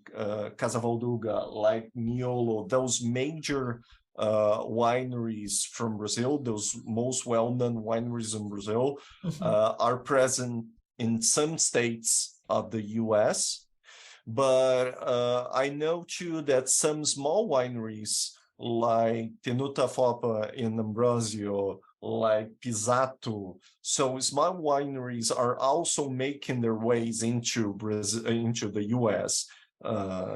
Casa Valduga, like Miolo, those major wineries from Brazil, those most well-known wineries in Brazil, are present in some states of the US. But I know too that some small wineries like Tenuta Fopa in Ambrosio, like Pisato, so small wineries are also making their ways into Brazil, into the US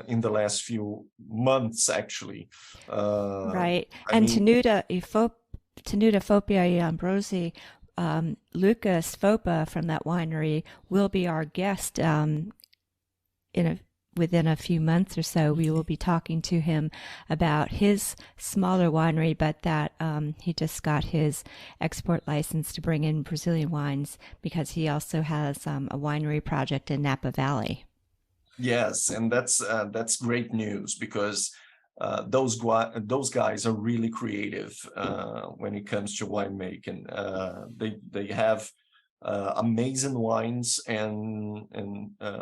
in the last few months, actually. Right. I And mean, Tenuta Fopia Ambrosi, Lucas Fopa from that winery will be our guest within a few months or so. We will be talking to him about his smaller winery, but that he just got his export license to bring in Brazilian wines because he also has a winery project in Napa Valley. yes, and that's great news because those guys are really creative when it comes to winemaking. They have amazing wines, and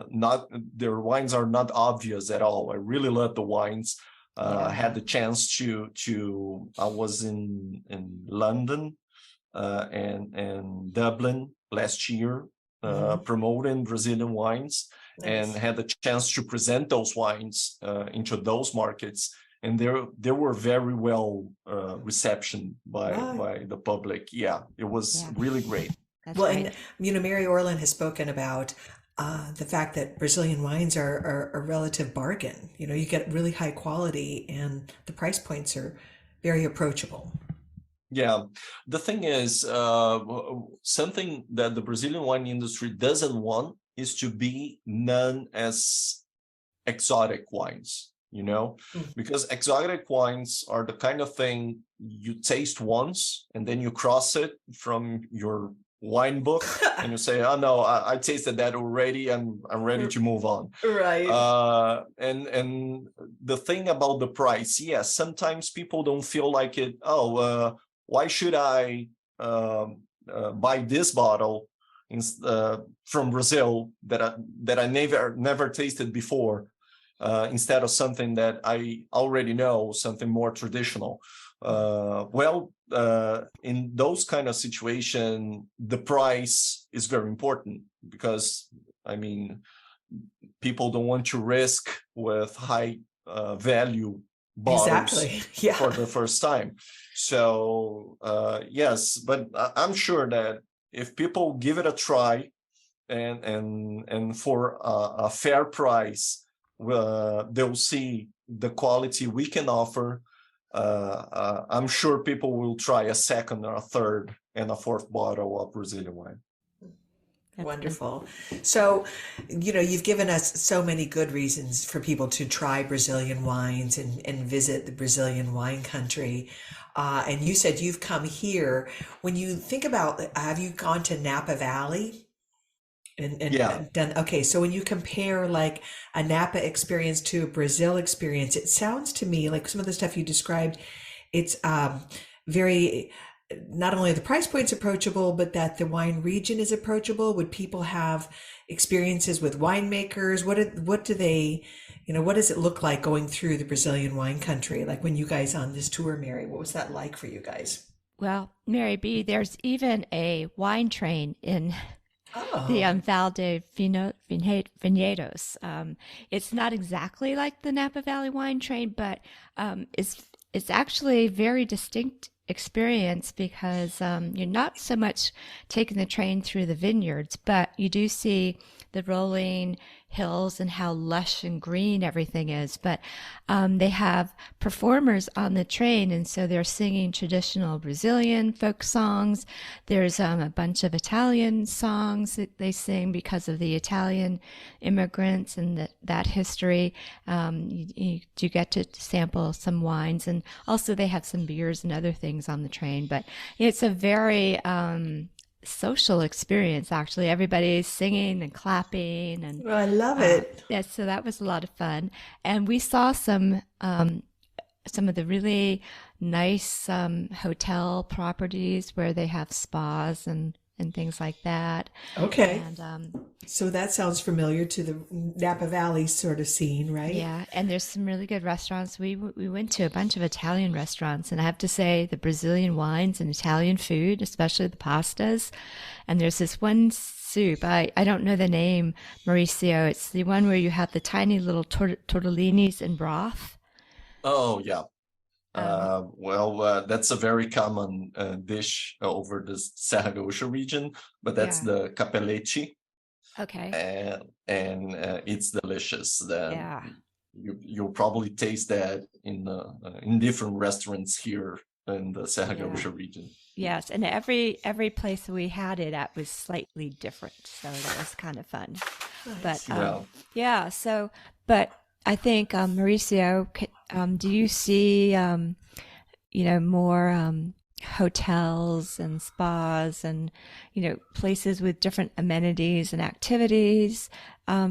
not their wines are not obvious at all. I really love the wines. I had the chance to I was in London and Dublin last year promoting Brazilian wines. Nice. And had the chance to present those wines into those markets, and they were very well reception by the public. Yeah, it was really great. That's right. And Mary Orland has spoken about the fact that Brazilian wines are a relative bargain. You get really high quality, and the price points are very approachable. Yeah, the thing is, something that the Brazilian wine industry doesn't want is to be known as exotic wines, because exotic wines are the kind of thing you taste once and then you cross it from your wine book and you say, oh no, I tasted that already, I'm ready to move on. Right. And the thing about the price, yes, sometimes people don't feel like it. Why should I buy this bottle from Brazil that I never tasted before, instead of something that I already know, something more traditional? In those kind of situation, the price is very important because, people don't want to risk with high value bottles for the first time. So yes, but I'm sure that if people give it a try and for a fair price, they'll see the quality we can offer. I'm sure people will try a second or a third and a fourth bottle of Brazilian wine. Wonderful. So, you've given us so many good reasons for people to try Brazilian wines and visit the Brazilian wine country. And you said you've come here. When you think about, have you gone to Napa Valley? And done, okay, so when you compare like a Napa experience to a Brazil experience, it sounds to me like some of the stuff you described, it's very, not only the price point's approachable, but that the wine region is approachable. Would people have experiences with winemakers? What do they, what does it look like going through the Brazilian wine country? Like when you guys on this tour, Mary, what was that like for you guys? Well, Mary B., there's even a wine train in the Val de Vinhedos. It's not exactly like the Napa Valley wine train, but it's actually a very distinct experience because you're not so much taking the train through the vineyards, but you do see the rolling hills and how lush and green everything is. But they have performers on the train, and so they're singing traditional Brazilian folk songs. There's a bunch of Italian songs that they sing because of the Italian immigrants and that history. You do get to sample some wines, and also they have some beers and other things on the train. But it's a very social experience, actually. Everybody's singing and clapping, and I love it. Yeah, so that was a lot of fun. And we saw some of the really nice hotel properties where they have spas and and things like that. Okay. And So that sounds familiar to the Napa Valley sort of scene, right? yeah, and there's some really good restaurants. We went to a bunch of Italian restaurants, and I have to say the Brazilian wines and Italian food, especially the pastas. And there's this one soup. I don't know the name, Mauricio. It's the one where you have the tiny little tortellinis in broth. Oh, yeah. Um, That's a very common dish over the Serra Gaúcha region, but that's yeah. the capelete, Okay. and it's delicious. Then Yeah. you'll probably taste that in different restaurants here in the Serra Yeah. Gaúcha region. Yes, and every place we had it at was slightly different, so that was kind of fun. But Yeah. yeah, so but I think Mauricio, do you see more hotels and spas and places with different amenities and activities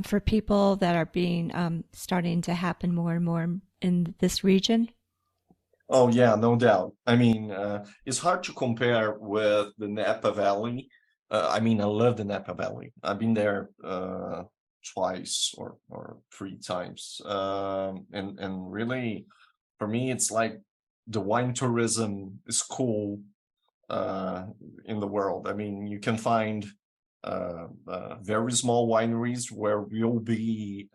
for people that are being starting to happen more and more in this region? Oh, yeah, no doubt. I mean, it's hard to compare with the Napa Valley. I mean, I love the Napa Valley. I've been there twice or three times. And really, for me, it's like the wine tourism is cool in the world. I mean, you can find very small wineries where you'll meet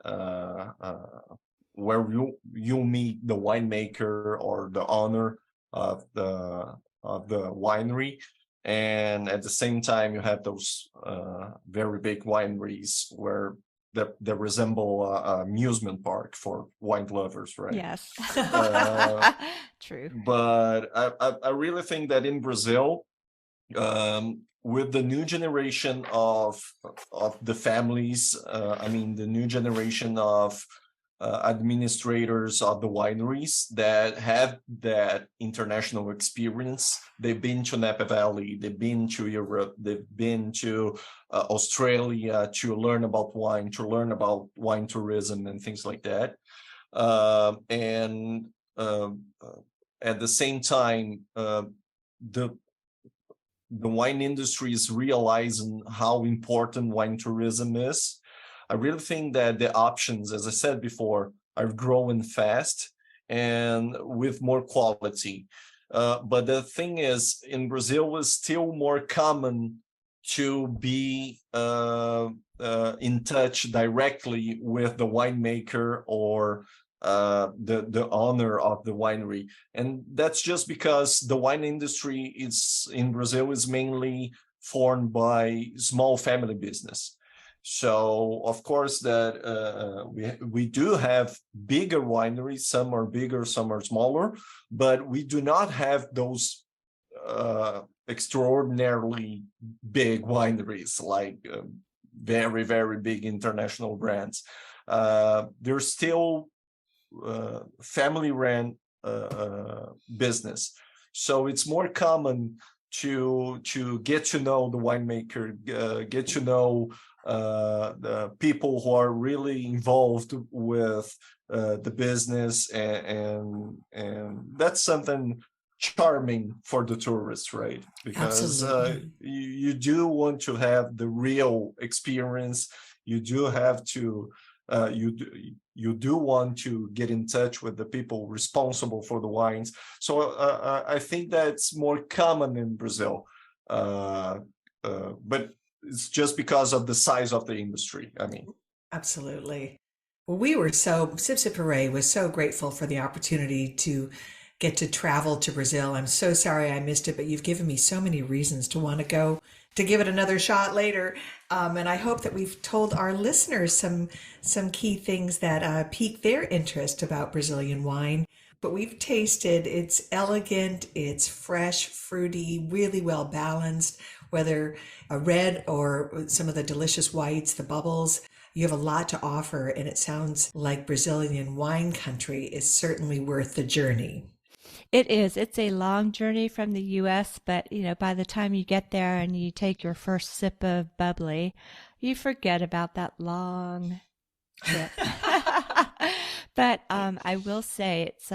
the winemaker or the owner of the winery, and at the same time you have those very big wineries where that resemble amusement park for wine lovers, right? Yes. True. But I really think that in Brazil, with the new generation of the families, I mean the new generation of administrators of the wineries that have that international experience. They've been to Napa Valley, they've been to Europe, they've been to Australia to learn about wine, to learn about wine tourism and things like that. And at the same time, the wine industry is realizing how important wine tourism is. I really think that the options, as I said before, are growing fast and with more quality. But the thing is, in Brazil, it's still more common to be in touch directly with the winemaker or the owner of the winery, and that's just because the wine industry in Brazil is mainly formed by small family business. So of course that we do have bigger wineries. Some are bigger, some are smaller, but we do not have those extraordinarily big wineries like very, very big international brands. They're still family ran business, so it's more common to get to know the winemaker, get to know the people who are really involved with the business, and that's something charming for the tourists, right? Because you do want to have the real experience. You do have to you do want to get in touch with the people responsible for the wines. So I think that's more common in Brazil, but it's just because of the size of the industry. I mean, absolutely. Well, we were Sip Sip Hooray was so grateful for the opportunity to get to travel to Brazil. I'm so sorry I missed it, but you've given me so many reasons to want to go, to give it another shot later. And I hope that we've told our listeners some key things that pique their interest about Brazilian wine. But we've tasted, it's elegant, it's fresh, fruity, really well balanced, whether a red or some of the delicious whites, the bubbles. You have a lot to offer, and it sounds like Brazilian wine country is certainly worth the journey. It is. It's a long journey from the U.S., but by the time you get there and you take your first sip of bubbly, you forget about that long trip. But I will say it's,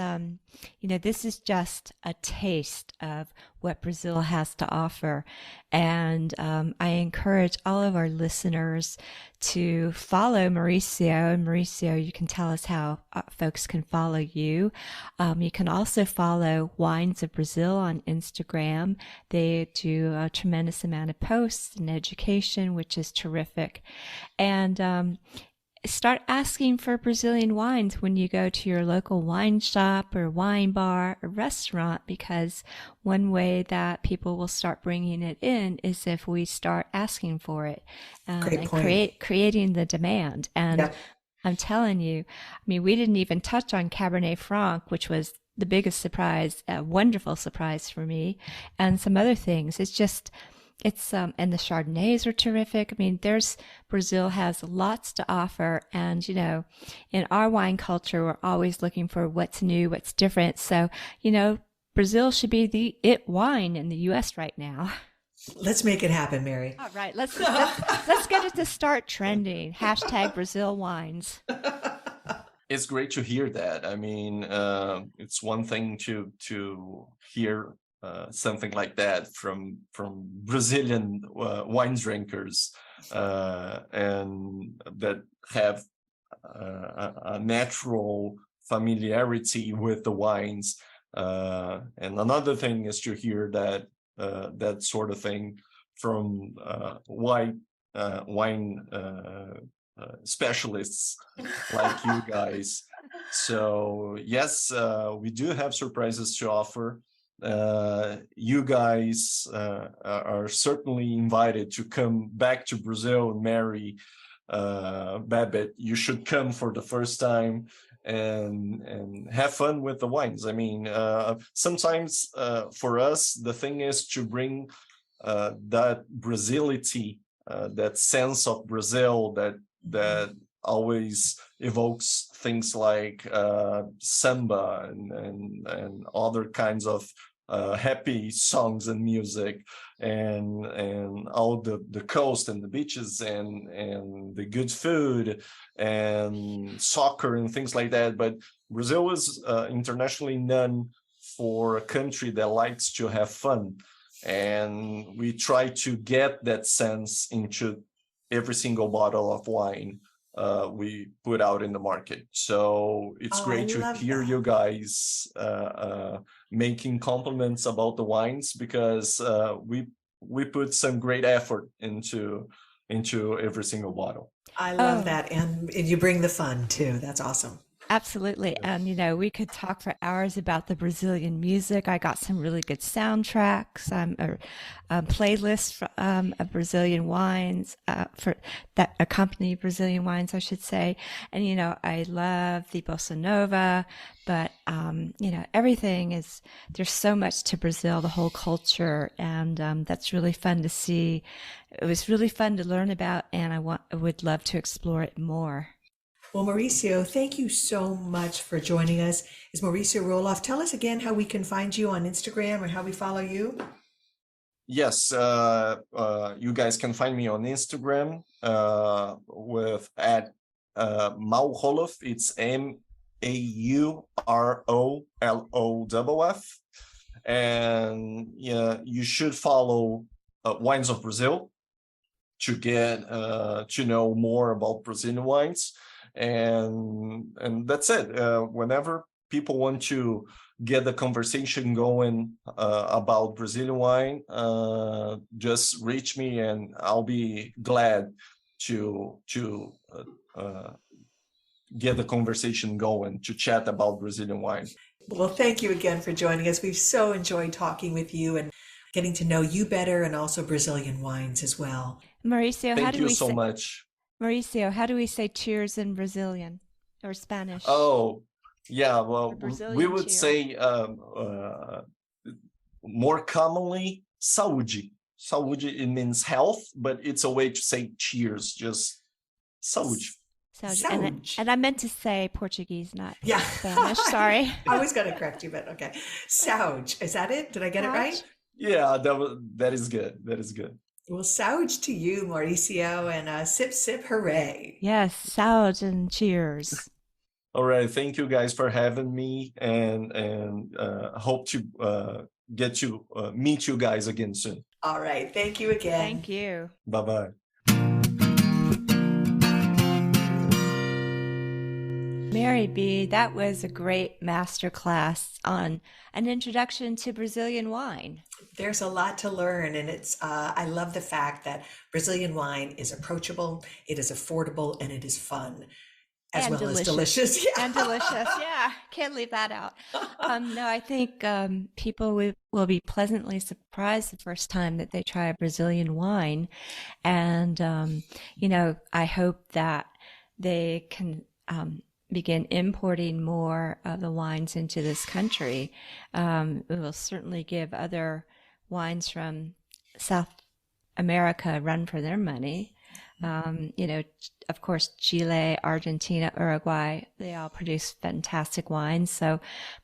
this is just a taste of what Brazil has to offer. And I encourage all of our listeners to follow Mauricio. And Mauricio, you can tell us how folks can follow you. You can also follow Wines of Brazil on Instagram. They do a tremendous amount of posts and education, which is terrific. And start asking for Brazilian wines when you go to your local wine shop or wine bar or restaurant, because one way that people will start bringing it in is if we start asking for it, Great and point. creating the demand. And Yep. I'm telling you, I mean, we didn't even touch on Cabernet Franc, which was the biggest surprise, a wonderful surprise for me, and some other things. And the Chardonnays are terrific. I mean, Brazil has lots to offer. And, in our wine culture, we're always looking for what's new, what's different. So, Brazil should be the it wine in the U.S. right now. Let's make it happen, Mary. All right, let's get it to start trending. Hashtag Brazil wines. It's great to hear that. I mean, it's one thing to hear something like that from Brazilian wine drinkers, and that have a natural familiarity with the wines. And another thing is to hear that that sort of thing from wine specialists like you guys. So yes, we do have surprises to offer. You guys are certainly invited to come back to Brazil. Mary, Babbitt, you should come for the first time and have fun with the wines. I mean, sometimes for us, the thing is to bring that Brazility, that sense of Brazil that always evokes things like samba and other kinds of happy songs and music, and all the coast and the beaches and the good food and soccer and things like that. But Brazil is internationally known for a country that likes to have fun, and we try to get that sense into every single bottle of wine we put out in the market. So it's great to hear you guys making compliments about the wines, because we put some great effort into every single bottle. I love that. And you bring the fun too. That's awesome. Absolutely. And, we could talk for hours about the Brazilian music. I got some really good soundtracks, or playlists of Brazilian wines for that accompany Brazilian wines, I should say. And, I love the bossa nova, but, everything there's so much to Brazil, the whole culture. And that's really fun to see. It was really fun to learn about, and I would love to explore it more. Well, Mauricio, thank you so much for joining us. Is Mauricio Roloff. Tell us again how we can find you on Instagram or how we follow you. Yes, you guys can find me on Instagram with at Mauroloff. It's Mauroloff. And you should follow Wines of Brazil to get to know more about Brazilian wines. And that's it. Whenever people want to get the conversation going about Brazilian wine, just reach me and I'll be glad to get the conversation going, to chat about Brazilian wine. Well, thank you again for joining us. We've so enjoyed talking with you and getting to know you better, and also Brazilian wines as well. Mauricio, thank you so much. Mauricio, how do we say cheers in Brazilian or Spanish? Oh, yeah. Well, we would cheer. say more commonly saúde. Saúde, it means health, but it's a way to say cheers, just saúde. Saúde. And I meant to say Portuguese, not Yeah. Spanish. Sorry. I was going to correct you, but okay. Saúde. Is that it? Did I get it right? Yeah, that is good. That is good. Well, saúde to you, Mauricio, and sip, sip, hooray. Yes, saúde and cheers. All right. Thank you guys for having me, and hope to get to meet you guys again soon. All right. Thank you again. Thank you. Bye-bye. Mary B., that was a great masterclass on an introduction to Brazilian wine. There's a lot to learn, and I love the fact that Brazilian wine is approachable, it is affordable, and it is fun. As well as delicious. Yeah. And delicious, yeah. Can't leave that out. No, I think people will be pleasantly surprised the first time that they try a Brazilian wine. And, I hope that they can begin importing more of the wines into this country. It will certainly give other wines from South America a run for their money. Of course, Chile, Argentina, Uruguay, they all produce fantastic wines.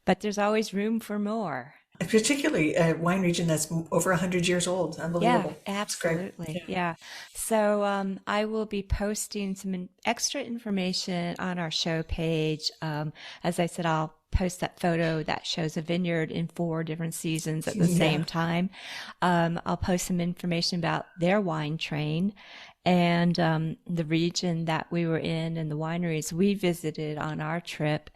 But there's always room for more. Particularly a wine region that's over 100 years old. Unbelievable. Yeah, absolutely. Yeah. So I will be posting some extra information on our show page. As I said, I'll post that photo that shows a vineyard in 4 different seasons at the same time. I'll post some information about their wine train and the region that we were in and the wineries we visited on our trip,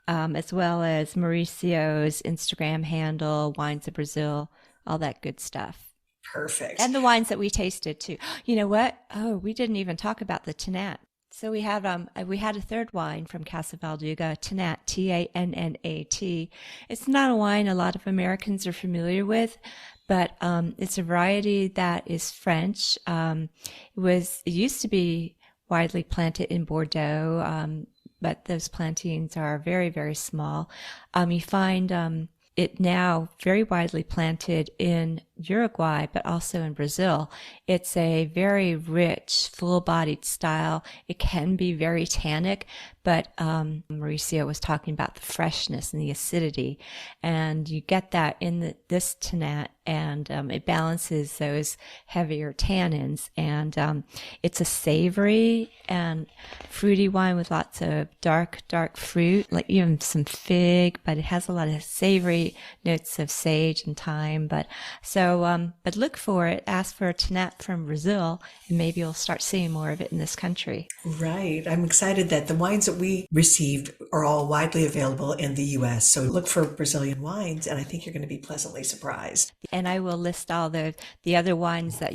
as well as Mauricio's Instagram handle, Wines of Brazil, all that good stuff. Perfect. And the wines that we tasted too. You know what? Oh, we didn't even talk about the Tannat. So we had a third wine from Casa Valduga, Tannat, Tannat. It's not a wine a lot of Americans are familiar with, but it's a variety that is French. It used to be widely planted in Bordeaux, but those plantings are very, very small. You find it now very widely planted in Uruguay, but also in Brazil. It's a very rich, full-bodied style. It can be very tannic, but Mauricio was talking about the freshness and the acidity, and you get that in this Tannat, and it balances those heavier tannins, and it's a savory and fruity wine with lots of dark fruit, like even some fig, but it has a lot of savory notes of sage and thyme. But look for it, ask for a Tannat from Brazil, and maybe you'll start seeing more of it in this country. Right. I'm excited that the wines that we received are all widely available in the U.S. So look for Brazilian wines, and I think you're going to be pleasantly surprised. And I will list all the other wines that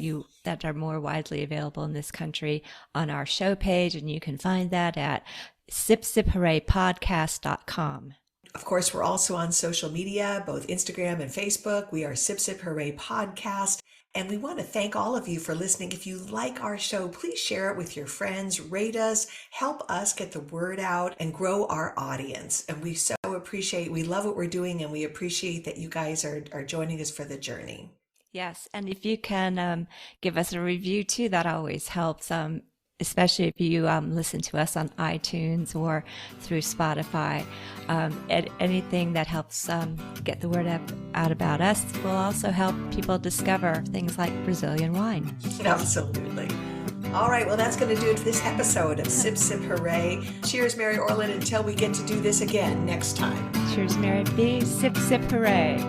are more widely available in this country on our show page, and you can find that at sipsiphooraipodcast.com. Of course, we're also on social media, both Instagram and Facebook. We are Sip Sip Hooray Podcast. And we want to thank all of you for listening. If you like our show, please share it with your friends, rate us, help us get the word out and grow our audience. And we so appreciate, we love what we're doing, and we appreciate that you guys are joining us for the journey. Yes. And if you can give us a review too, that always helps. Especially if you listen to us on iTunes or through Spotify. Anything that helps get the word out about us will also help people discover things like Brazilian wine. Absolutely. All right, well, that's going to do it for this episode of Sip Sip Hooray. Cheers, Mary Orland, until we get to do this again next time. Cheers, Mary B. Sip Sip Hooray.